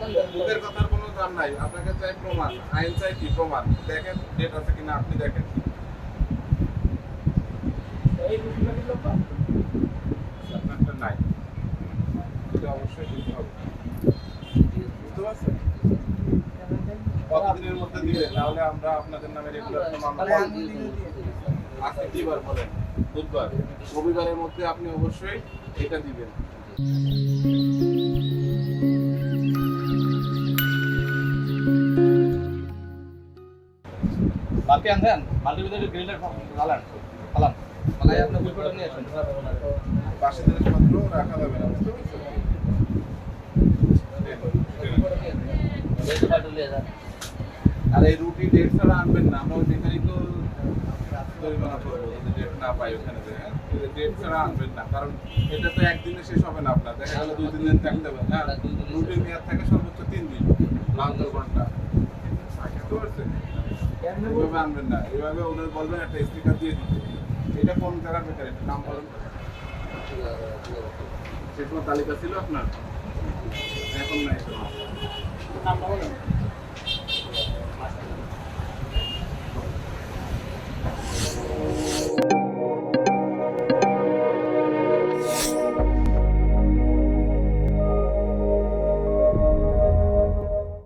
মুখের কথার কোনো দাম নাই, আপনাকে চাই প্রমাণ, আইন চাই কি প্রমাণ, দেখেন ডেট আছে কিনা আপনি দেখেন। আপনারটা নাই, এটা অবশ্যই দিতে হবে, বুঝতে পারছেন? কতদিনের মধ্যে দিবেন, নাহলে আমরা আপনাদের নামে রেগুলার মামলা আজকে কি বার বলেন? বুধবার, রবিবারের মধ্যে আপনি অবশ্যই এটা দিবেন। বালতি আনছেন? বালতির ভিতরে গ্রিলের ফালান ফালান ফালাই আপনার উইপটা নিয়ে আসেন। পাশে জিনিসপত্র রাখা যাবে না, বুঝতে পারছেন? আর এই রুটি ডেট ছাড়া আনবেন না, আমরা যেখানেই তো জরিমানা করবো যদি ডেট না পাই ওখানে, ডেট ছাড়া আনবেন না, কারণ এটা তো একদিনে শেষ হবে না, আপনার দেখা গেলো 2-3 দিন থাকতে হবে। হ্যাঁ, রুটির মেয়াদ থাকে সর্বোচ্চ 3 দিন, 72 ঘন্টা, বুঝতে পারছেন? এইভাবে আনবেন না, এইভাবে ওদের বলবেন একটা স্টিকার দিয়ে দিতে। এটা কোন জায়গার বেকার, এটা নাম বলেন। সে কোনো তালিকা ছিল আপনার? এখন নাই, নামটা বলেন।